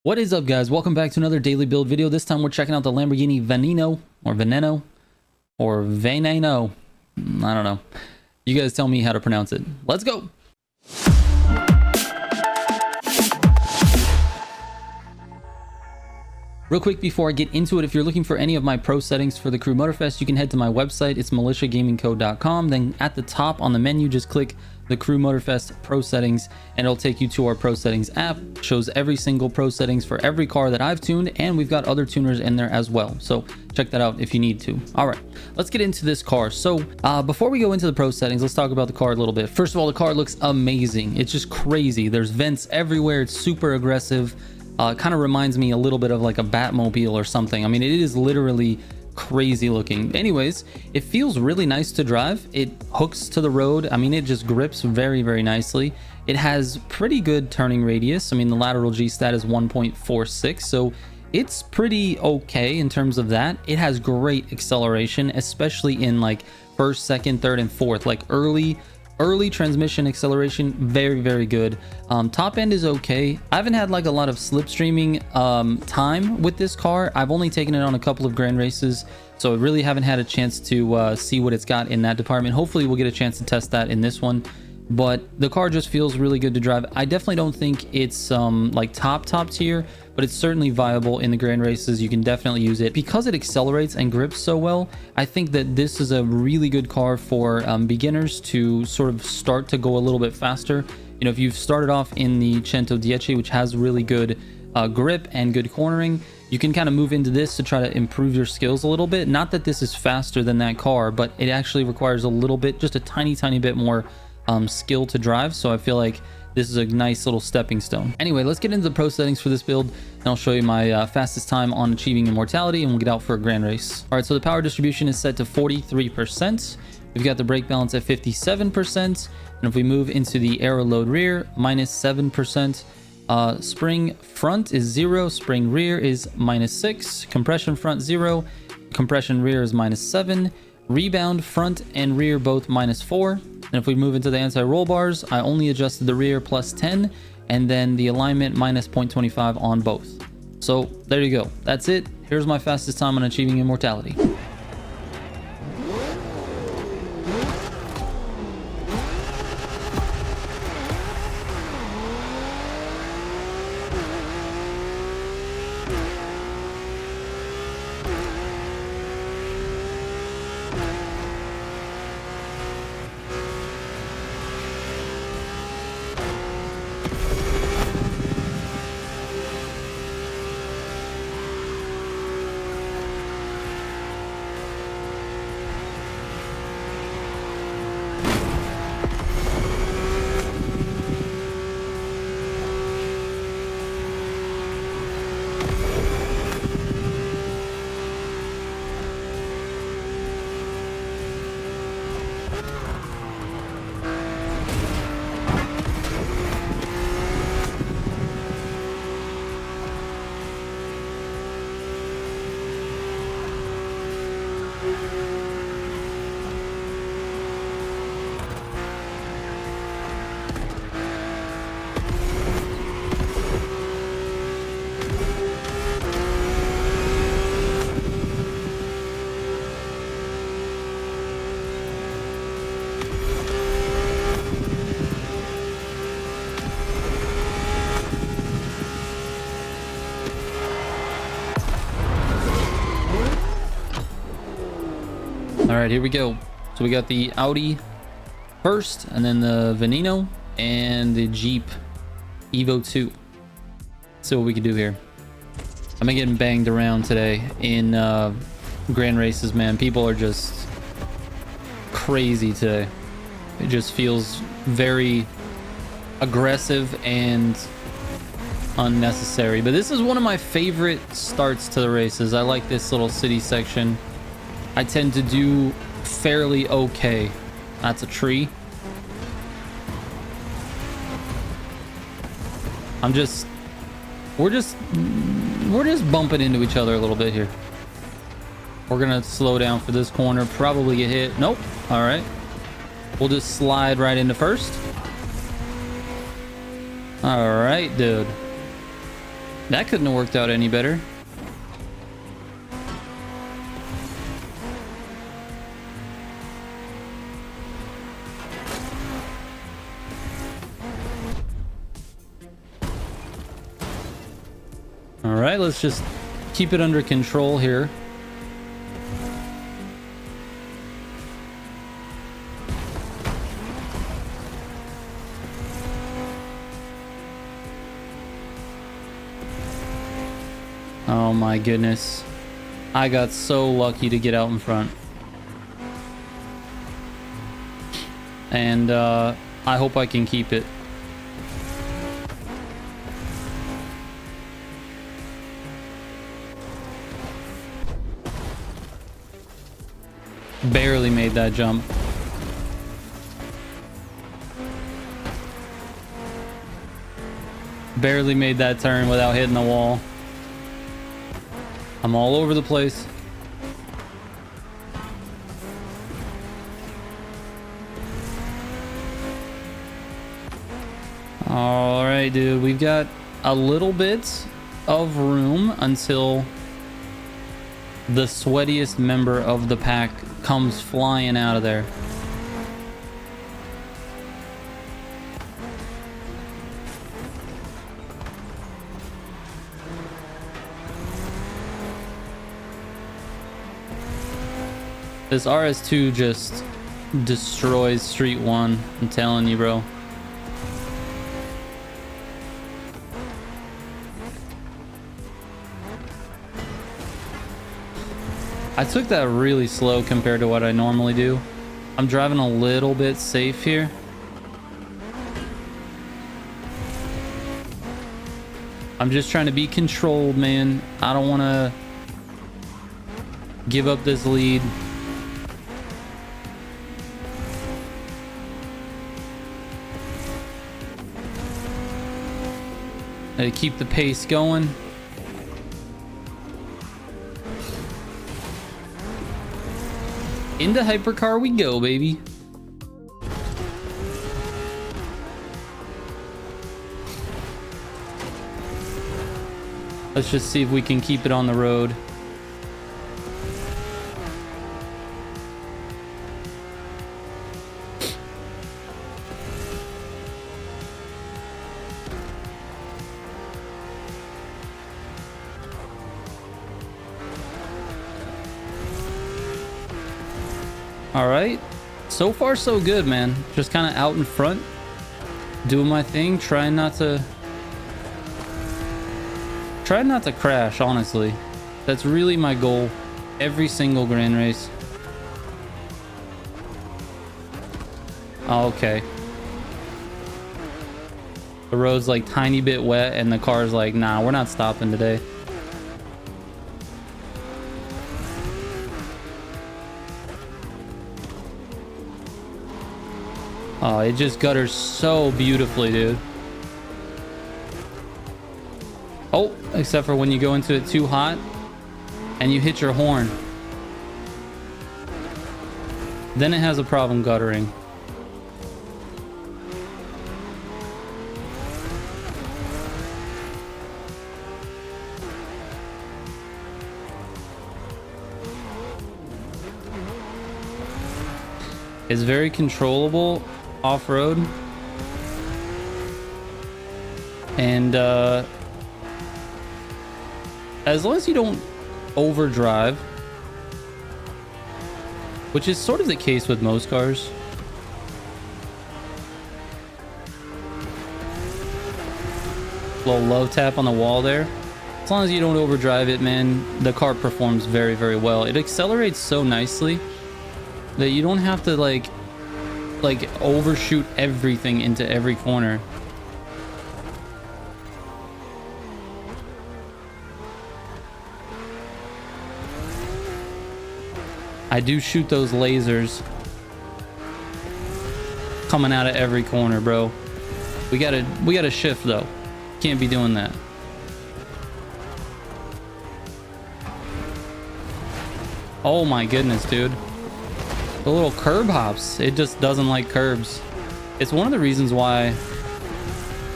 What is up, guys? Welcome back to another daily build video. This time we're checking out the Lamborghini Veneno or Veneno or Veneno. I don't know. You guys tell me how to pronounce it. Let's go. Real quick before I get into it, if you're looking for any of my pro settings for the crew Motorfest, you can head to my website. It's militiagamingco.com. Then at the top on the menu, just click the crew Motorfest pro settings and it'll take you to our pro settings app. It shows every single pro settings for every car that I've tuned, and we've got other tuners in there as well. So check that out if you need to. All right, let's get into this car. So before we go into the pro settings, let's talk about the car a little bit. First of all, the car looks amazing. It's just crazy. There's vents everywhere. It's super aggressive. Kind of reminds me a little bit of like a Batmobile or something. I mean, it is literally crazy looking. Anyways, it feels really nice to drive. It hooks to the road. I mean, it just grips very, very nicely. It has pretty good turning radius. I mean, the lateral G stat is 1.46, so it's pretty okay in terms of that. It has great acceleration, especially in like first, second, third, and fourth, like early transmission acceleration. Very, very good. Top end is okay. I haven't had like a lot of slipstreaming time with this car. I've only taken it on a couple of grand races, so I really haven't had a chance to see what it's got in that department. Hopefully we'll get a chance to test that in this one, but the car just feels really good to drive. I definitely don't think it's like top tier, but it's certainly viable in the grand races. You can definitely use it because it accelerates and grips so well. I think that this is a really good car for beginners to sort of start to go a little bit faster. You know, if you've started off in the 110, which has really good grip and good cornering, you can kind of move into this to try to improve your skills a little bit. Not that this is faster than that car, but it actually requires a little bit, just a tiny bit more skill to drive. So I feel like this is a nice little stepping stone. Anyway, let's get into the pro settings for this build, and I'll show you my fastest time on achieving immortality, and we'll get out for a grand race. All right, so the power distribution is set to 43%. We've got the brake balance at 57%. And if we move into the aero load rear, -7%. Spring front is 0. Spring rear is -6. Compression front 0. Compression rear is -7. Rebound front and rear both -4. And if we move into the anti-roll bars, I only adjusted the rear +10, and then the alignment -0.25 on both. So there you go. That's it. Here's my fastest time on achieving immortality. All right, here we go. So we got the Audi first, and then the Veneno and the Jeep Evo 2. Let's see what we can do here. I've been getting banged around today in grand races, man. People are just crazy today. It just feels very aggressive and unnecessary. But this is one of my favorite starts to the races. I like this little city section. I tend to do fairly okay. That's a tree. We're just bumping into each other a little bit here. We're gonna slow down for this corner, probably get hit. Nope. All right, we'll just slide right into first. All right, dude. That couldn't have worked out any better. All right, let's just keep it under control here. Oh my goodness. I got so lucky to get out in front. And I hope I can keep it. Barely made that jump. Barely made that turn without hitting the wall. I'm all over the place. All right, dude. We've got a little bit of room until the sweatiest member of the pack comes flying out of there. This RS2 just destroys Street 1. I'm telling you, bro. I took that really slow compared to what I normally do. I'm driving a little bit safe here. I'm just trying to be controlled, man. I don't want to give up this lead. To keep the pace going. Into hypercar we go, baby. Let's just see if we can keep it on the road. All right, so far so good, man. Just kind of out in front, doing my thing, trying not to crash, honestly. That's really my goal every single grand race. Okay, the road's like tiny bit wet and the car's like, nah, we're not stopping today. Oh, it just gutters so beautifully, dude. Oh, except for when you go into it too hot and you hit your horn. Then it has a problem guttering. It's very controllable off-road, and as long as you don't overdrive, which is sort of the case with most cars. Little low tap on the wall there. As long as you don't overdrive it, man, the car performs very, very well. It accelerates so nicely that you don't have to like overshoot everything into every corner. I do shoot those lasers coming out of every corner, bro. We gotta shift though. Can't be doing that. Oh my goodness, dude. The little curb hops. It just doesn't like curbs. It's one of the reasons why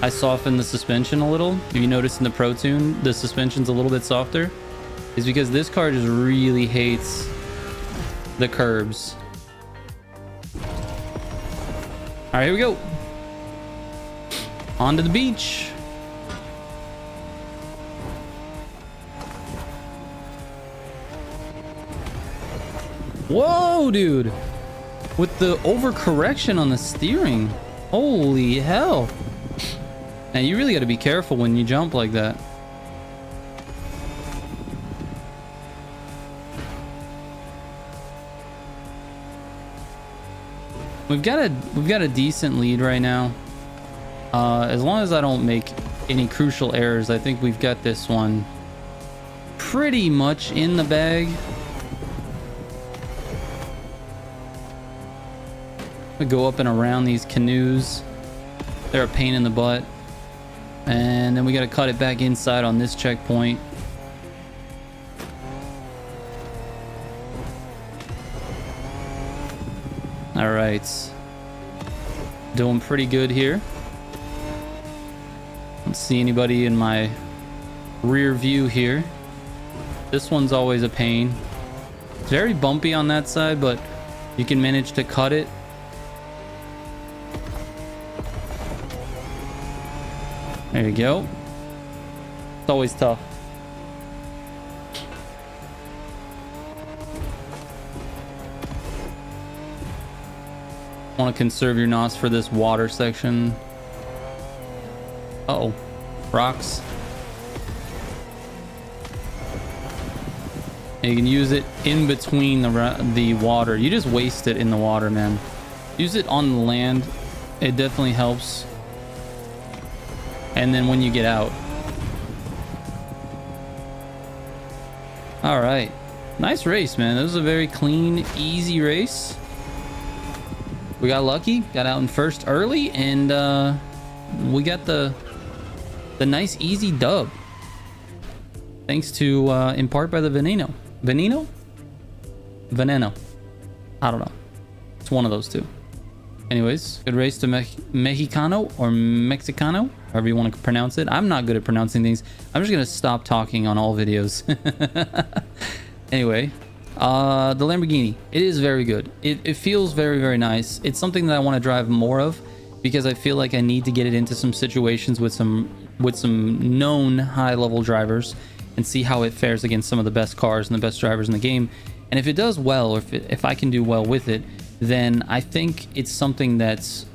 I softened the suspension a little. If you notice in the Pro Tune, the suspension's a little bit softer. Is because this car just really hates the curbs. All right, here we go. On to the beach. Whoa, dude. With the overcorrection on the steering. Holy hell. Now, you really got to be careful when you jump like that. We've got a decent lead right now. As long as I don't make any crucial errors, I think we've got this one pretty much in the bag. We go up and around these canoes. They're a pain in the butt. And then we got to cut it back inside on this checkpoint. All right. Doing pretty good here. Don't see anybody in my rear view here. This one's always a pain. It's very bumpy on that side, but you can manage to cut it. There you go. It's always tough. Want to conserve your NOS for this water section. Uh-oh. Rocks. And you can use it in between the water. You just waste it in the water, man. Use it on the land. It definitely helps. And then when you get out. All right. Nice race, man. This was a very clean, easy race. We got lucky, got out in first early, and we got the nice, easy dub. Thanks to, in part by the Veneno. Veneno? Veneno. I don't know. It's one of those two. Anyways, good race to Mexicano or Mexicano, however you want to pronounce it. I'm not good at pronouncing things. I'm just going to stop talking on all videos. Anyway, the Lamborghini, it is very good. It feels very, very nice. It's something that I want to drive more of because I feel like I need to get it into some situations with some known high-level drivers and see how it fares against some of the best cars and the best drivers in the game. And if it does well, or if I can do well with it, then I think it's something that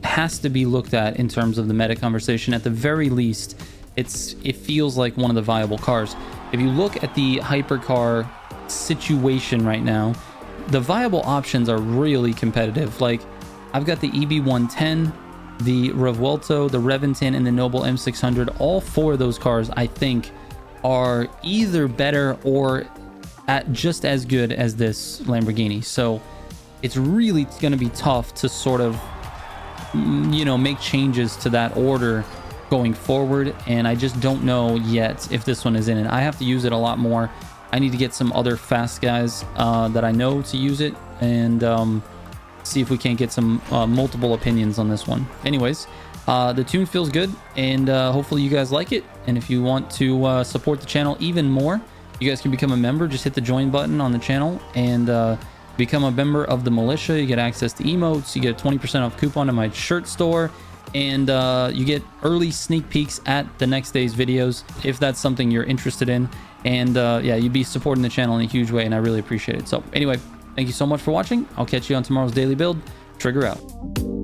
has to be looked at in terms of the meta conversation. At the very least, it feels like one of the viable cars. If you look at the hypercar situation right now, the viable options are really competitive. Like, I've got the EB110, the Revuelto, the Reventon, and the Noble M600. All four of those cars, I think, are either better or at just as good as this Lamborghini. So it's really going to be tough to sort of, you know, make changes to that order going forward. And I just don't know yet if this one is in it. I have to use it a lot more. I need to get some other fast guys that I know to use it, and see if we can't get some multiple opinions on this one. Anyways, the tune feels good, and hopefully you guys like it. And if you want to support the channel even more, you guys can become a member. Just hit the join button on the channel and become a member of the Militia. You get access to emotes, you get a 20% off coupon to my shirt store, and you get early sneak peeks at the next day's videos if that's something you're interested in. And yeah, you'd be supporting the channel in a huge way, and I really appreciate it. So anyway, thank you so much for watching. I'll catch you on tomorrow's daily build. Trigger out.